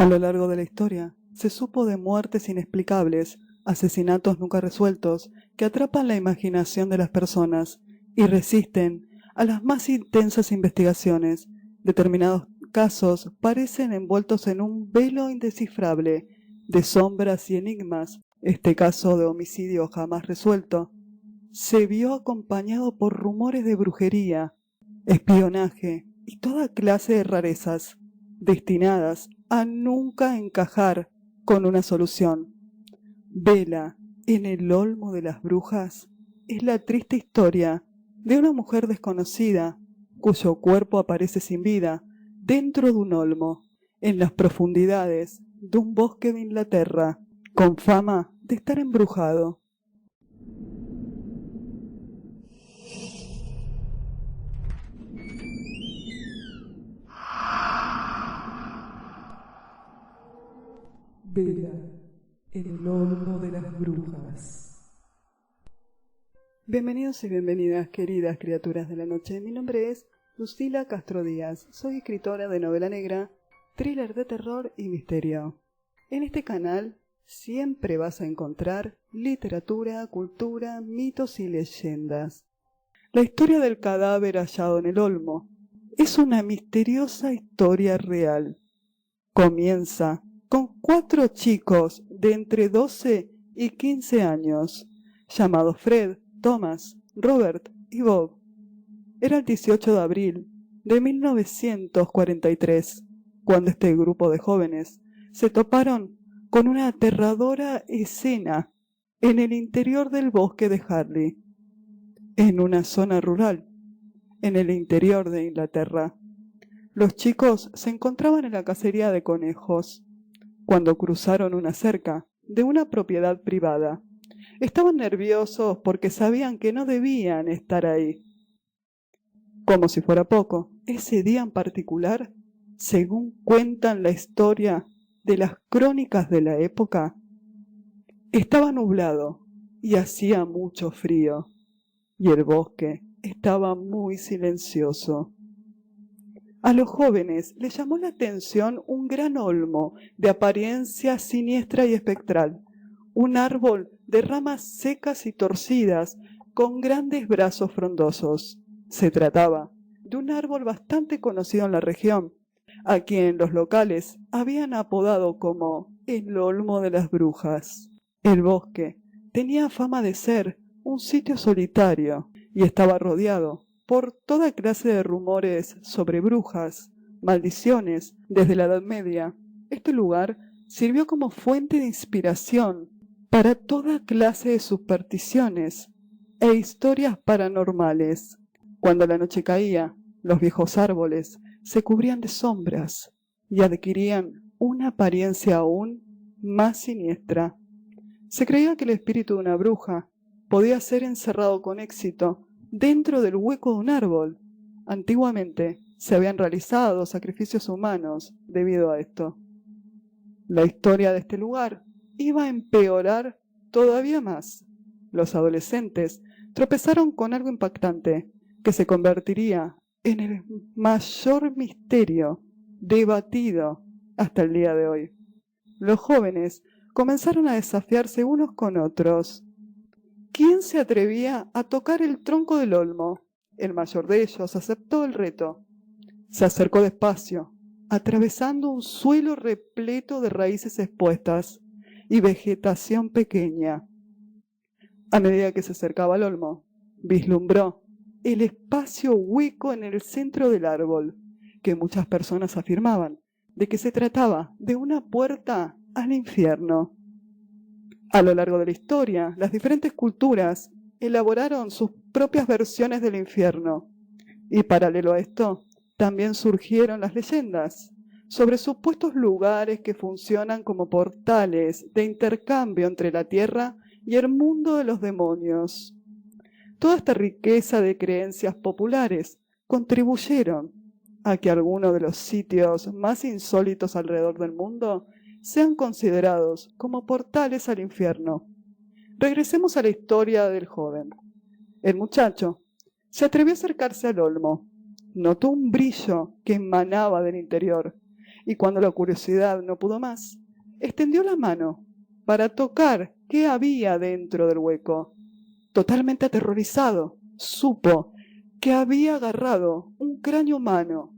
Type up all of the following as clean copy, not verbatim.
A lo largo de la historia, se supo de muertes inexplicables, asesinatos nunca resueltos, que atrapan la imaginación de las personas y resisten a las más intensas investigaciones. Determinados casos parecen envueltos en un velo indescifrable de sombras y enigmas. Este caso de homicidio jamás resuelto se vio acompañado por rumores de brujería, espionaje y toda clase de rarezas, destinadas a nunca encajar con una solución. Vela en el olmo de las brujas es la triste historia de una mujer desconocida cuyo cuerpo aparece sin vida dentro de un olmo en las profundidades de un bosque de Inglaterra, con fama de estar embrujado. Vela en el olmo de las brujas. Bienvenidos y bienvenidas, queridas criaturas de la noche. Mi nombre es Lucila Castro Díaz. Soy escritora de novela negra, thriller de terror y misterio. En este canal siempre vas a encontrar literatura, cultura, mitos y leyendas. La historia del cadáver hallado en el olmo es una misteriosa historia real. Comienza con 4 chicos de entre 12 y 15 años, llamados Fred, Thomas, Robert y Bob. Era el 18 de abril de 1943, cuando este grupo de jóvenes se toparon con una aterradora escena en el interior del bosque de Harley, en una zona rural, en el interior de Inglaterra. Los chicos se encontraban en la cacería de conejos, cuando cruzaron una cerca de una propiedad privada. Estaban nerviosos porque sabían que no debían estar ahí. Como si fuera poco, ese día en particular, según cuentan la historia de las crónicas de la época, estaba nublado y hacía mucho frío, y el bosque estaba muy silencioso. A los jóvenes les llamó la atención un gran olmo de apariencia siniestra y espectral, un árbol de ramas secas y torcidas con grandes brazos frondosos. Se trataba de un árbol bastante conocido en la región, a quien los locales habían apodado como el olmo de las brujas. El bosque tenía fama de ser un sitio solitario y estaba rodeado por toda clase de rumores sobre brujas, maldiciones. Desde la Edad Media, este lugar sirvió como fuente de inspiración para toda clase de supersticiones e historias paranormales. Cuando la noche caía, los viejos árboles se cubrían de sombras y adquirían una apariencia aún más siniestra. Se creía que el espíritu de una bruja podía ser encerrado con éxito dentro del hueco de un árbol. Antiguamente se habían realizado sacrificios humanos debido a esto. La historia de este lugar iba a empeorar todavía más. Los adolescentes tropezaron con algo impactante que se convertiría en el mayor misterio debatido hasta el día de hoy. Los jóvenes comenzaron a desafiarse unos con otros. ¿Quién se atrevía a tocar el tronco del olmo? El mayor de ellos aceptó el reto. Se acercó despacio, atravesando un suelo repleto de raíces expuestas y vegetación pequeña. A medida que se acercaba al olmo, vislumbró el espacio hueco en el centro del árbol, que muchas personas afirmaban de que se trataba de una puerta al infierno. A lo largo de la historia, las diferentes culturas elaboraron sus propias versiones del infierno, y paralelo a esto, también surgieron las leyendas sobre supuestos lugares que funcionan como portales de intercambio entre la tierra y el mundo de los demonios. Toda esta riqueza de creencias populares contribuyeron a que algunos de los sitios más insólitos alrededor del mundo sean considerados como portales al infierno. Regresemos a la historia del joven. El muchacho se atrevió a acercarse al olmo. Notó un brillo que emanaba del interior y cuando la curiosidad no pudo más, extendió la mano para tocar qué había dentro del hueco. Totalmente aterrorizado, supo que había agarrado un cráneo humano.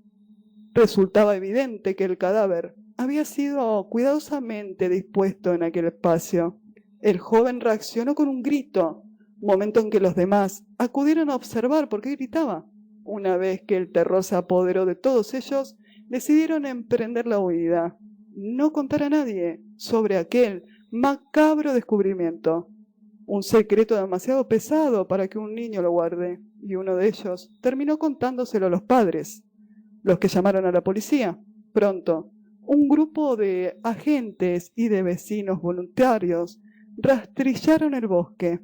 Resultaba evidente que el cadáver había sido cuidadosamente dispuesto en aquel espacio. El joven reaccionó con un grito, momento en que los demás acudieron a observar por qué gritaba. Una vez que el terror se apoderó de todos ellos, decidieron emprender la huida. No contar a nadie sobre aquel macabro descubrimiento. Un secreto demasiado pesado para que un niño lo guarde, y uno de ellos terminó contándoselo a los padres, los que llamaron a la policía. Pronto, un grupo de agentes y de vecinos voluntarios rastrillaron el bosque.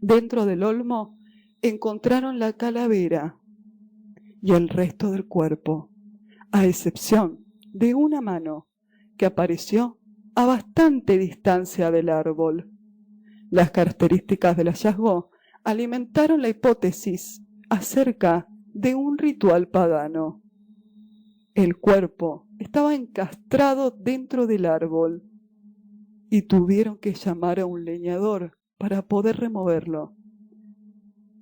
Dentro del olmo encontraron la calavera y el resto del cuerpo, a excepción de una mano que apareció a bastante distancia del árbol. Las características del hallazgo alimentaron la hipótesis acerca de un ritual pagano. El cuerpo estaba encastrado dentro del árbol y tuvieron que llamar a un leñador para poder removerlo.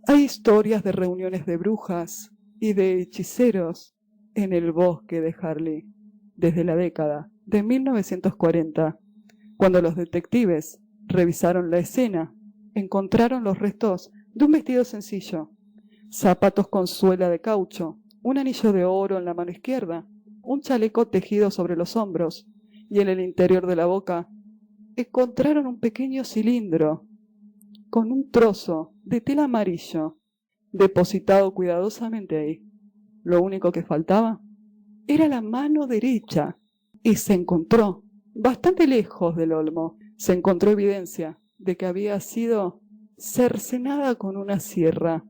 Hay historias de reuniones de brujas y de hechiceros en el bosque de Harley desde la década de 1940, cuando los detectives revisaron la escena. Encontraron los restos de un vestido sencillo, zapatos con suela de caucho, un anillo de oro en la mano izquierda, un chaleco tejido sobre los hombros, y en el interior de la boca encontraron un pequeño cilindro con un trozo de tela amarillo depositado cuidadosamente ahí. Lo único que faltaba era la mano derecha, y se encontró, bastante lejos del olmo, se encontró evidencia de que había sido cercenada con una sierra.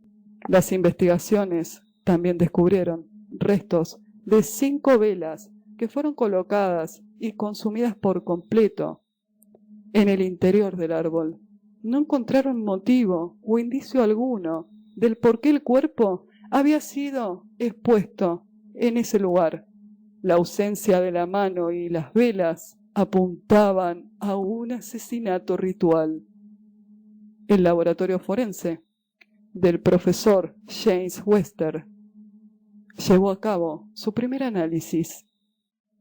Las investigaciones también descubrieron restos de 5 velas que fueron colocadas y consumidas por completo en el interior del árbol. No encontraron motivo o indicio alguno del por qué el cuerpo había sido expuesto en ese lugar. La ausencia de la mano y las velas apuntaban a un asesinato ritual. El laboratorio forense del profesor James Webster llevó a cabo su primer análisis.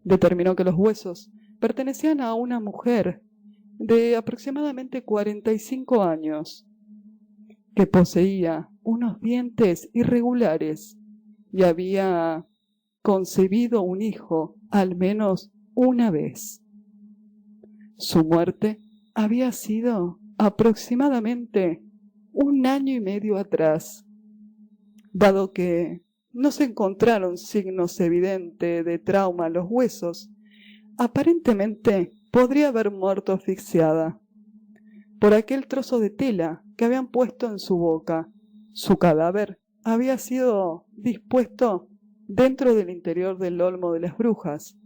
Determinó que los huesos pertenecían a una mujer de aproximadamente 45 años, que poseía unos dientes irregulares y había concebido un hijo al menos una vez. Su muerte había sido aproximadamente 1 año y medio atrás, dado que no se encontraron signos evidentes de trauma en los huesos. Aparentemente podría haber muerto asfixiada por aquel trozo de tela que habían puesto en su boca. Su cadáver había sido dispuesto dentro del interior del olmo de las brujas,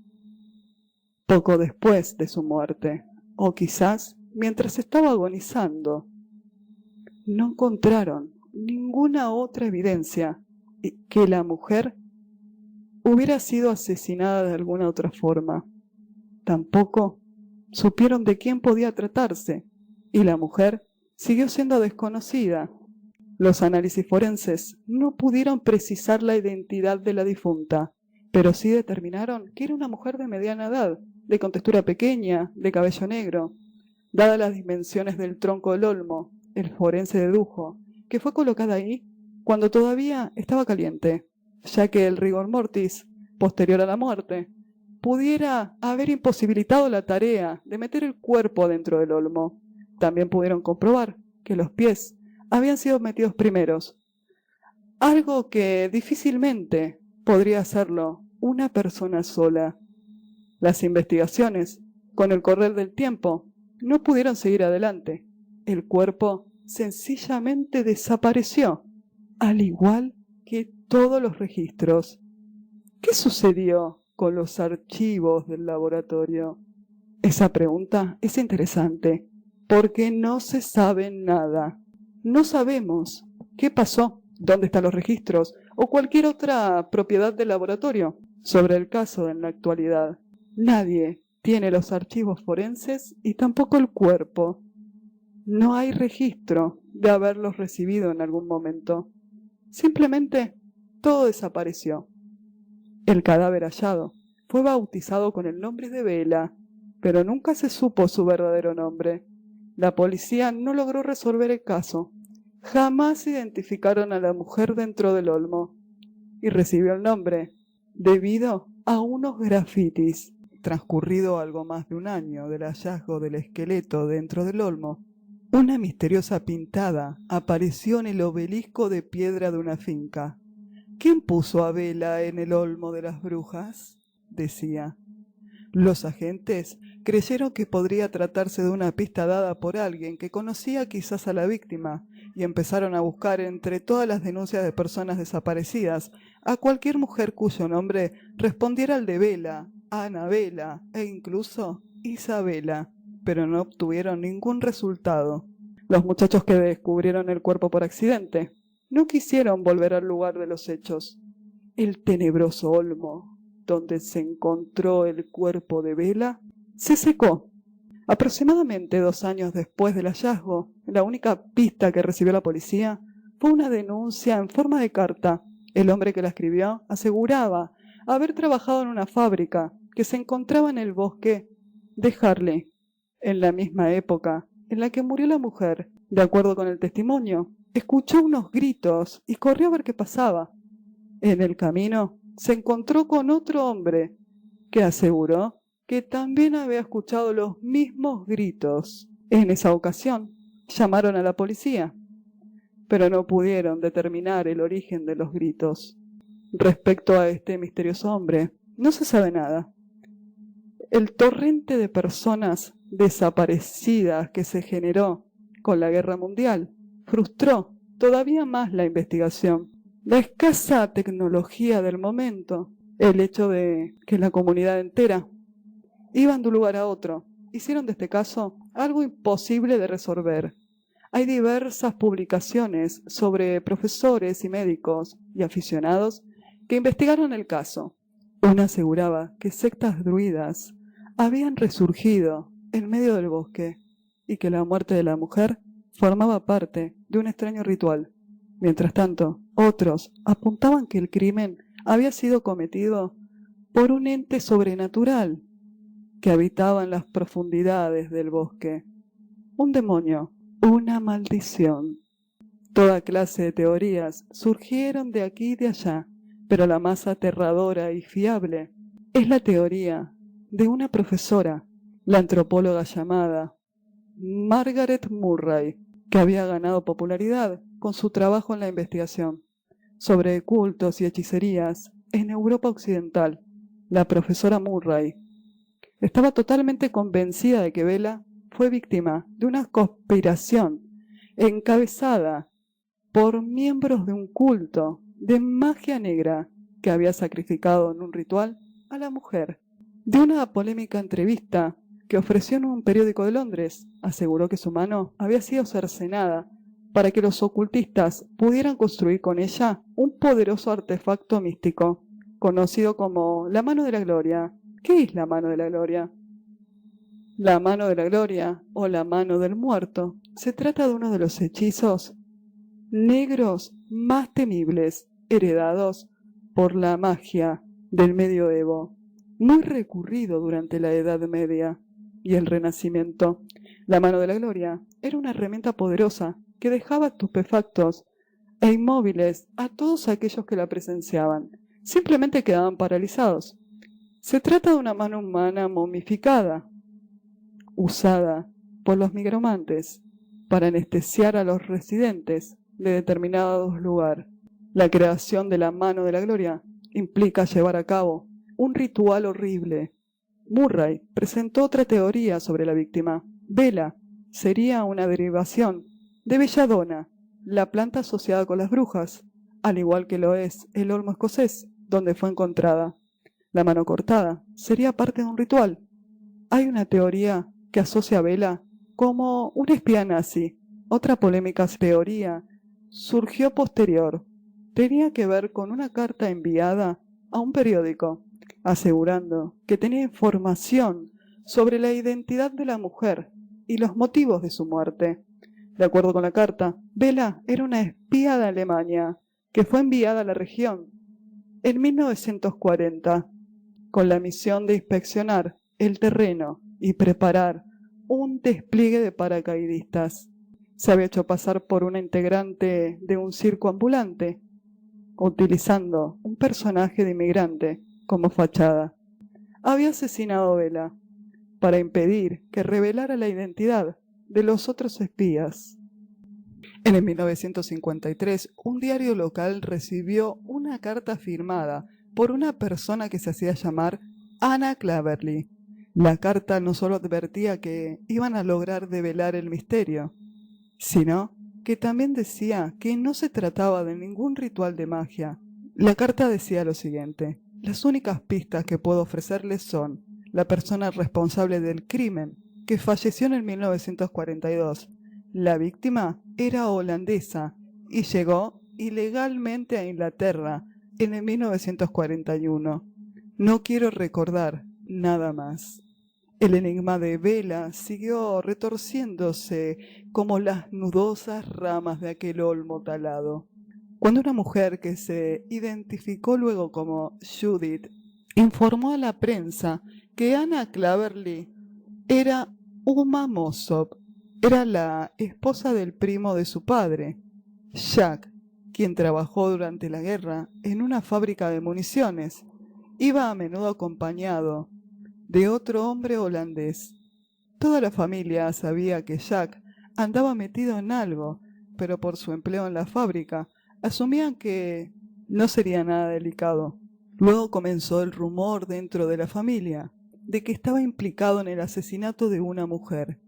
poco después de su muerte, o quizás mientras estaba agonizando. No encontraron ninguna otra evidencia que la mujer hubiera sido asesinada de alguna otra forma. Tampoco supieron de quién podía tratarse, y la mujer siguió siendo desconocida. Los análisis forenses no pudieron precisar la identidad de la difunta, pero sí determinaron que era una mujer de mediana edad, de contextura pequeña, de cabello negro. Dadas las dimensiones del tronco del olmo, el forense dedujo que fue colocada ahí cuando todavía estaba caliente, ya que el rigor mortis, posterior a la muerte, pudiera haber imposibilitado la tarea de meter el cuerpo dentro del olmo. También pudieron comprobar que los pies habían sido metidos primeros, algo que difícilmente podría hacerlo una persona sola. Las investigaciones, con el correr del tiempo, no pudieron seguir adelante. El cuerpo sencillamente desapareció, al igual que todos los registros. ¿Qué sucedió con los archivos del laboratorio? Esa pregunta es interesante, porque no se sabe nada. No sabemos qué pasó, dónde están los registros o cualquier otra propiedad del laboratorio sobre el caso en la actualidad. Nadie tiene los archivos forenses y tampoco el cuerpo. No hay registro de haberlos recibido en algún momento. Simplemente todo desapareció. El cadáver hallado fue bautizado con el nombre de Bella, pero nunca se supo su verdadero nombre. La policía no logró resolver el caso. Jamás identificaron a la mujer dentro del olmo y recibió el nombre debido a unos grafitis. Transcurrido algo más de un año del hallazgo del esqueleto dentro del olmo, una misteriosa pintada apareció en el obelisco de piedra de una finca. ¿Quién puso a Bella en el olmo de las brujas?, decía. Los agentes creyeron que podría tratarse de una pista dada por alguien que conocía quizás a la víctima y empezaron a buscar entre todas las denuncias de personas desaparecidas a cualquier mujer cuyo nombre respondiera al de Bella, Anabela e incluso Isabela, pero no obtuvieron ningún resultado. Los muchachos que descubrieron el cuerpo por accidente no quisieron volver al lugar de los hechos. El tenebroso olmo donde se encontró el cuerpo de Bella se secó. Aproximadamente 2 años después del hallazgo, la única pista que recibió la policía fue una denuncia en forma de carta. El hombre que la escribió aseguraba haber trabajado en una fábrica que se encontraba en el bosque de Harley, en la misma época en la que murió la mujer. De acuerdo con el testimonio, escuchó unos gritos y corrió a ver qué pasaba. En el camino se encontró con otro hombre que aseguró que también había escuchado los mismos gritos. En esa ocasión llamaron a la policía, pero no pudieron determinar el origen de los gritos. Respecto a este misterioso hombre, no se sabe nada. El torrente de personas desaparecidas que se generó con la Guerra Mundial frustró todavía más la investigación. La escasa tecnología del momento, el hecho de que la comunidad entera iban de un lugar a otro, hicieron de este caso algo imposible de resolver. Hay diversas publicaciones sobre profesores y médicos y aficionados que investigaron el caso. Una aseguraba que sectas druidas habían resurgido en medio del bosque y que la muerte de la mujer formaba parte de un extraño ritual. Mientras tanto, otros apuntaban que el crimen había sido cometido por un ente sobrenatural que habitaba en las profundidades del bosque. Un demonio, una maldición. Toda clase de teorías surgieron de aquí y de allá, pero la más aterradora y fiable es la teoría de una profesora, la antropóloga llamada Margaret Murray, que había ganado popularidad con su trabajo en la investigación sobre cultos y hechicerías en Europa Occidental. La profesora Murray estaba totalmente convencida de que Bella fue víctima de una conspiración encabezada por miembros de un culto de magia negra que había sacrificado en un ritual a la mujer. De una polémica entrevista que ofreció en un periódico de Londres, aseguró que su mano había sido cercenada para que los ocultistas pudieran construir con ella un poderoso artefacto místico, conocido como la Mano de la Gloria. ¿Qué es la Mano de la Gloria? La Mano de la Gloria, o la Mano del Muerto, se trata de uno de los hechizos negros más temibles, heredados por la magia del medioevo, muy recurrido durante la Edad Media y el Renacimiento. La Mano de la Gloria era una herramienta poderosa que dejaba estupefactos e inmóviles a todos aquellos que la presenciaban. Simplemente quedaban paralizados. Se trata de una mano humana momificada, usada por los nigromantes para anestesiar a los residentes de determinados lugares. La creación de la Mano de la Gloria implica llevar a cabo un ritual horrible. Murray presentó otra teoría sobre la víctima. Bella sería una derivación de belladona, la planta asociada con las brujas, al igual que lo es el olmo escocés, donde fue encontrada. La mano cortada sería parte de un ritual. Hay una teoría que asocia a Bella como una espía nazi. Otra polémica teoría surgió posterior. Tenía que ver con una carta enviada a un periódico, asegurando que tenía información sobre la identidad de la mujer y los motivos de su muerte. De acuerdo con la carta, Bella era una espía de Alemania que fue enviada a la región en 1940 con la misión de inspeccionar el terreno y preparar un despliegue de paracaidistas. Se había hecho pasar por una integrante de un circo ambulante, utilizando un personaje de inmigrante como fachada. Había asesinado a Bella para impedir que revelara la identidad de los otros espías. En el 1953, un diario local recibió una carta firmada por una persona que se hacía llamar Anna Cleverly. La carta no solo advertía que iban a lograr develar el misterio, sino que también decía que no se trataba de ningún ritual de magia. La carta decía lo siguiente: las únicas pistas que puedo ofrecerles son la persona responsable del crimen, que falleció en el 1942. La víctima era holandesa y llegó ilegalmente a Inglaterra en el 1941. No quiero recordar nada más. El enigma de Bella siguió retorciéndose como las nudosas ramas de aquel olmo talado. Cuando una mujer que se identificó luego como Judith informó a la prensa que Anna Cleverly era Uma Mossop, era la esposa del primo de su padre, Jack, quien trabajó durante la guerra en una fábrica de municiones. Iba a menudo acompañado de otro hombre holandés. Toda la familia sabía que Jack andaba metido en algo, pero por su empleo en la fábrica, asumían que no sería nada delicado. Luego comenzó el rumor dentro de la familia de que estaba implicado en el asesinato de una mujer.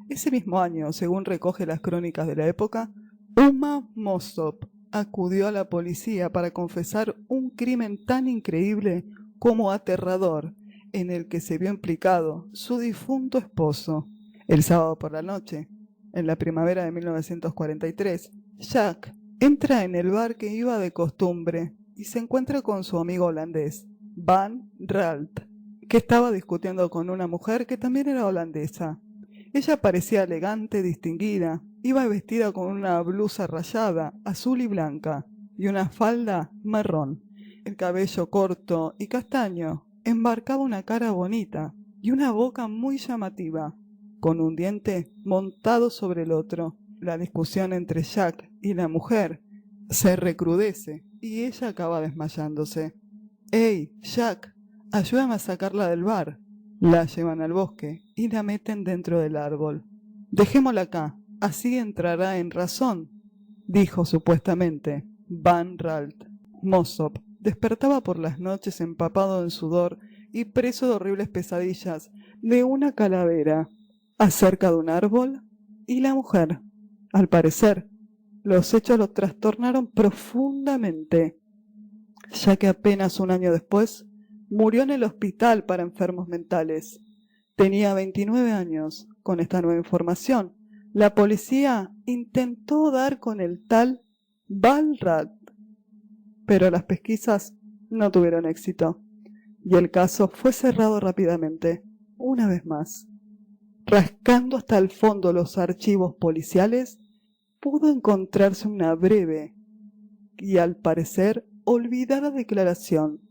Ese mismo año, según recoge las crónicas de la época, Uma Mossop acudió a la policía para confesar un crimen tan increíble como aterrador, en el que se vio implicado su difunto esposo. El sábado por la noche, en la primavera de 1943, Jack entra en el bar que iba de costumbre y se encuentra con su amigo holandés, Van Ralt, que estaba discutiendo con una mujer que también era holandesa. Ella parecía elegante, distinguida, iba vestida con una blusa rayada, azul y blanca, y una falda marrón. El cabello corto y castaño embarcaba una cara bonita y una boca muy llamativa, con un diente montado sobre el otro. La discusión entre Jack y la mujer se recrudece y ella acaba desmayándose. «¡Hey, Jack! Ayúdame a sacarla del bar». La llevan al bosque y la meten dentro del árbol. «Dejémosla acá, así entrará en razón», dijo supuestamente Van Ralt. Mossop despertaba por las noches empapado en sudor y preso de horribles pesadillas de una calavera acerca de un árbol y la mujer. Al parecer, los hechos lo trastornaron profundamente, ya que apenas un año después murió en el hospital para enfermos mentales. Tenía 29 años. Con esta nueva información, la policía intentó dar con el tal Van Ralt, pero las pesquisas no tuvieron éxito y el caso fue cerrado rápidamente. Una vez más, rascando hasta el fondo los archivos policiales, pudo encontrarse una breve y al parecer olvidada declaración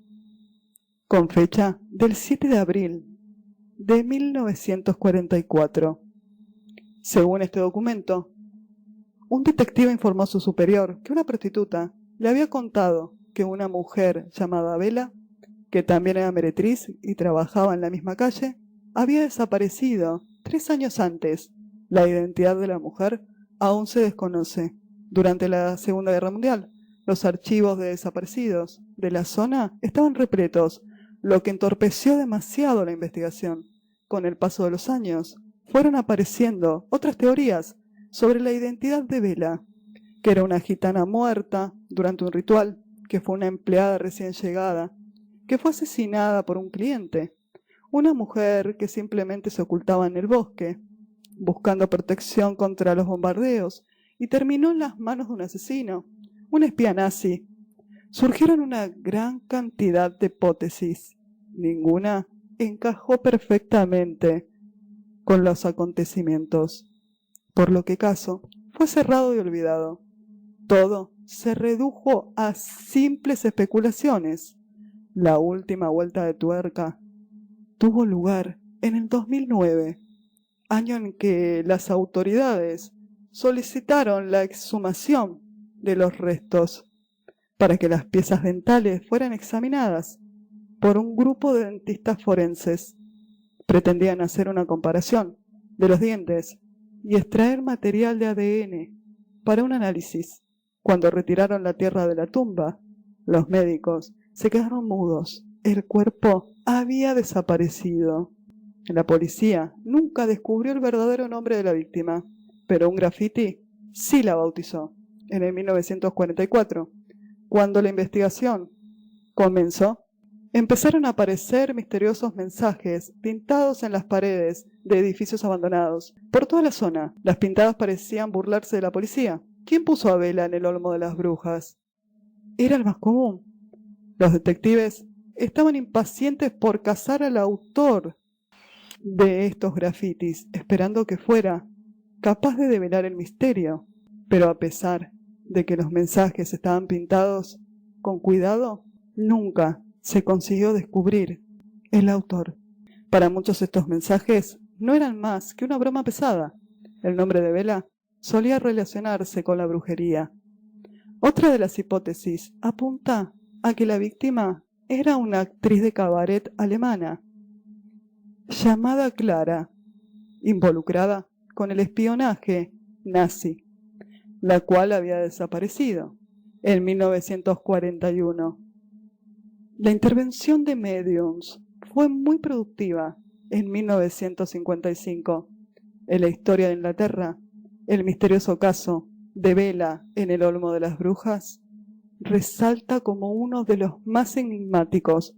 con fecha del 7 de abril de 1944. Según este documento, un detective informó a su superior que una prostituta le había contado que una mujer llamada Bella, que también era meretriz y trabajaba en la misma calle, había desaparecido 3 años antes. La identidad de la mujer aún se desconoce. Durante la Segunda Guerra Mundial, los archivos de desaparecidos de la zona estaban repletos, lo que entorpeció demasiado la investigación. Con el paso de los años, fueron apareciendo otras teorías sobre la identidad de Bella, que era una gitana muerta durante un ritual, que fue una empleada recién llegada, que fue asesinada por un cliente, una mujer que simplemente se ocultaba en el bosque, buscando protección contra los bombardeos, y terminó en las manos de un asesino, un espía nazi. Surgieron una gran cantidad de hipótesis, ninguna encajó perfectamente con los acontecimientos, por lo que el caso fue cerrado y olvidado. Todo se redujo a simples especulaciones. La última vuelta de tuerca tuvo lugar en el 2009, año en que las autoridades solicitaron la exhumación de los restos para que las piezas dentales fueran examinadas por un grupo de dentistas forenses. Pretendían hacer una comparación de los dientes y extraer material de ADN para un análisis. Cuando retiraron la tierra de la tumba, los médicos se quedaron mudos. El cuerpo había desaparecido. La policía nunca descubrió el verdadero nombre de la víctima, pero un graffiti sí la bautizó. En el 1944, cuando la investigación comenzó, empezaron a aparecer misteriosos mensajes pintados en las paredes de edificios abandonados. Por toda la zona, las pintadas parecían burlarse de la policía. ¿Quién puso a Bela en el olmo de las brujas? Era el más común. Los detectives estaban impacientes por cazar al autor de estos grafitis, esperando que fuera capaz de develar el misterio. Pero a pesar de que los mensajes estaban pintados con cuidado, nunca se consiguió descubrir el autor. Para muchos estos mensajes no eran más que una broma pesada. El nombre de Bela solía relacionarse con la brujería. Otra de las hipótesis apunta a que la víctima era una actriz de cabaret alemana llamada Clara, involucrada con el espionaje nazi, la cual había desaparecido en 1941. La intervención de mediums fue muy productiva en 1955. En la historia de Inglaterra, el misterioso caso de Bela en el olmo de las brujas resalta como uno de los más enigmáticos.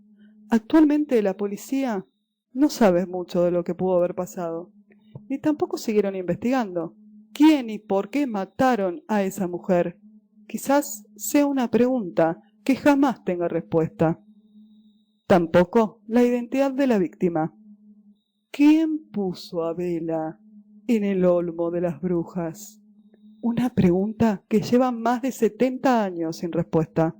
Actualmente la policía no sabe mucho de lo que pudo haber pasado, ni tampoco siguieron investigando quién y por qué mataron a esa mujer. Quizás sea una pregunta que jamás tenga respuesta. Tampoco la identidad de la víctima. ¿Quién puso a Bela en el olmo de las brujas? Una pregunta que lleva más de 70 años sin respuesta.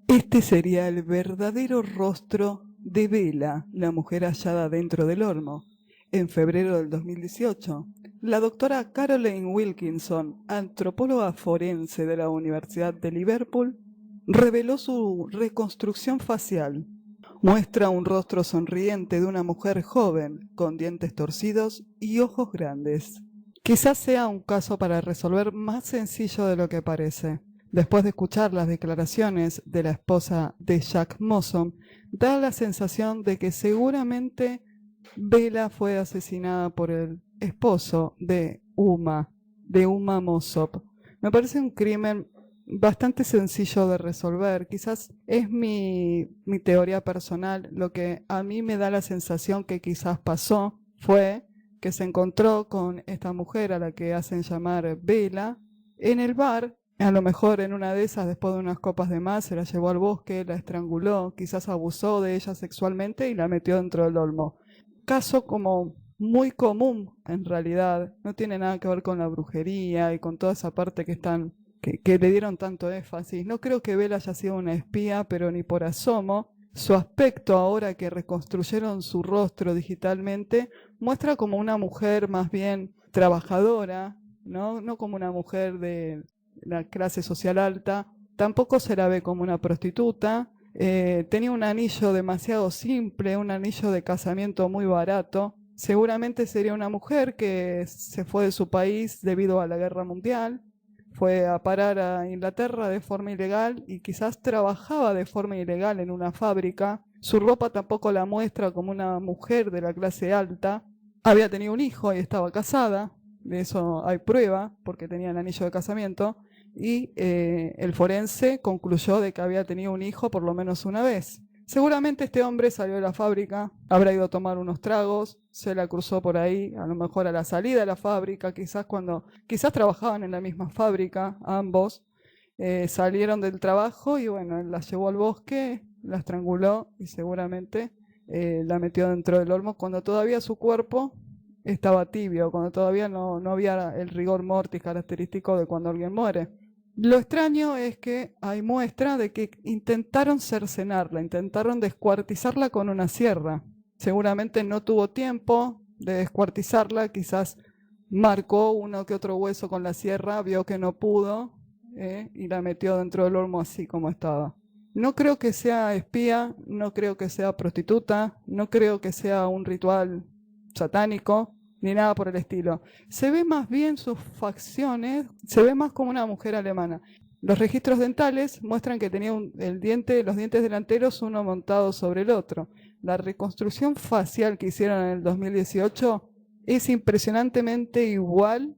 Este sería el verdadero rostro de Bela, la mujer hallada dentro del olmo. En febrero del 2018, la doctora Caroline Wilkinson, antropóloga forense de la Universidad de Liverpool, reveló su reconstrucción facial. Muestra un rostro sonriente de una mujer joven, con dientes torcidos y ojos grandes. Quizás sea un caso para resolver más sencillo de lo que parece. Después de escuchar las declaraciones de la esposa de Jack Mossop, da la sensación de que seguramente Bela fue asesinada por el esposo de Uma Mossop. Me parece un crimen bastante sencillo de resolver. Quizás es mi teoría personal. Lo que a mí me da la sensación que quizás pasó fue que se encontró con esta mujer a la que hacen llamar Bela en el bar. A lo mejor en una de esas, después de unas copas de más, se la llevó al bosque, la estranguló, quizás abusó de ella sexualmente y la metió dentro del olmo. Caso como muy común en realidad, no tiene nada que ver con la brujería y con toda esa parte que le dieron tanto énfasis. No creo que Bela haya sido una espía, pero ni por asomo. Su aspecto, ahora que reconstruyeron su rostro digitalmente, muestra como una mujer más bien trabajadora, no como una mujer de la clase social alta. Tampoco se la ve como una prostituta. Tenía un anillo demasiado simple, un anillo de casamiento muy barato. Seguramente sería una mujer que se fue de su país debido a la guerra mundial, fue a parar a Inglaterra de forma ilegal y quizás trabajaba de forma ilegal en una fábrica. Su ropa tampoco la muestra como una mujer de la clase alta. Había tenido un hijo y estaba casada, de eso hay prueba porque tenía el anillo de casamiento. Y el forense concluyó de que había tenido un hijo por lo menos una vez. Seguramente este hombre salió de la fábrica, habrá ido a tomar unos tragos, se la cruzó por ahí, a lo mejor a la salida de la fábrica, quizás trabajaban en la misma fábrica, ambos, salieron del trabajo y bueno, él la llevó al bosque, la estranguló y seguramente la metió dentro del olmo cuando todavía su cuerpo estaba tibio, cuando todavía no había el rigor mortis característico de cuando alguien muere. Lo extraño es que hay muestra de que intentaron cercenarla, intentaron descuartizarla con una sierra. Seguramente no tuvo tiempo de descuartizarla, quizás marcó uno que otro hueso con la sierra, vio que no pudo y la metió dentro del olmo así como estaba. No creo que sea espía, no creo que sea prostituta, no creo que sea un ritual satánico, ni nada por el estilo. Se ve más bien sus facciones, se ve más como una mujer alemana. Los registros dentales muestran que tenía los dientes delanteros uno montado sobre el otro. La reconstrucción facial que hicieron en el 2018 es impresionantemente igual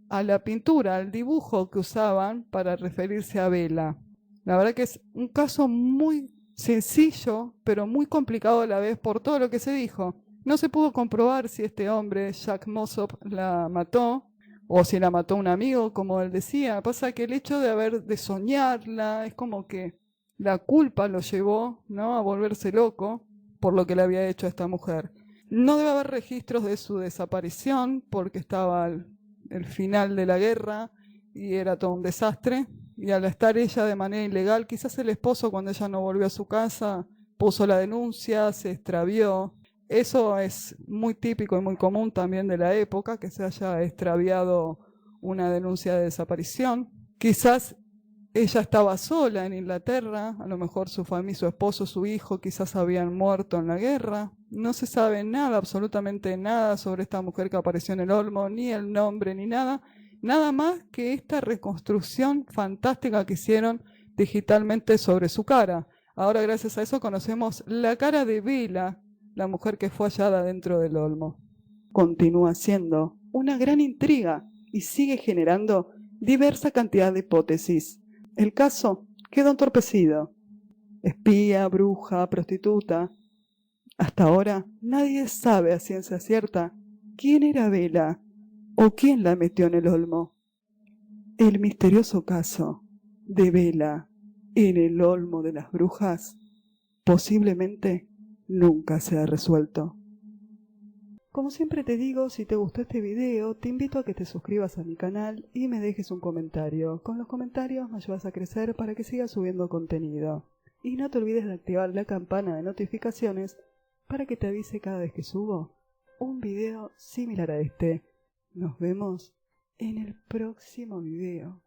a la pintura, al dibujo que usaban para referirse a Bela. La verdad que es un caso muy sencillo, pero muy complicado a la vez por todo lo que se dijo. No se pudo comprobar si este hombre, Jack Mossop, la mató o si la mató un amigo, como él decía. Pasa que el hecho de soñarla es como que la culpa lo llevó, ¿no?, a volverse loco por lo que le había hecho a esta mujer. No debe haber registros de su desaparición porque estaba el final de la guerra y era todo un desastre. Y al estar ella de manera ilegal, quizás el esposo, cuando ella no volvió a su casa, puso la denuncia, se extravió. Eso es muy típico y muy común también de la época, que se haya extraviado una denuncia de desaparición. Quizás ella estaba sola en Inglaterra, a lo mejor su familia, su esposo, su hijo, quizás habían muerto en la guerra. No se sabe nada, absolutamente nada sobre esta mujer que apareció en el olmo, ni el nombre, ni nada. Nada más que esta reconstrucción fantástica que hicieron digitalmente sobre su cara. Ahora, gracias a eso, conocemos la cara de Bela, la mujer que fue hallada dentro del olmo. Continúa siendo una gran intriga y sigue generando diversa cantidad de hipótesis. El caso quedó entorpecido. Espía, bruja, prostituta. Hasta ahora nadie sabe a ciencia cierta quién era Bela o quién la metió en el olmo. El misterioso caso de Bela en el olmo de las brujas posiblemente nunca sea resuelto. Como siempre te digo, si te gustó este video, te invito a que te suscribas a mi canal y me dejes un comentario. Con los comentarios me ayudas a crecer para que siga subiendo contenido. Y no te olvides de activar la campana de notificaciones para que te avise cada vez que subo un video similar a este. Nos vemos en el próximo video.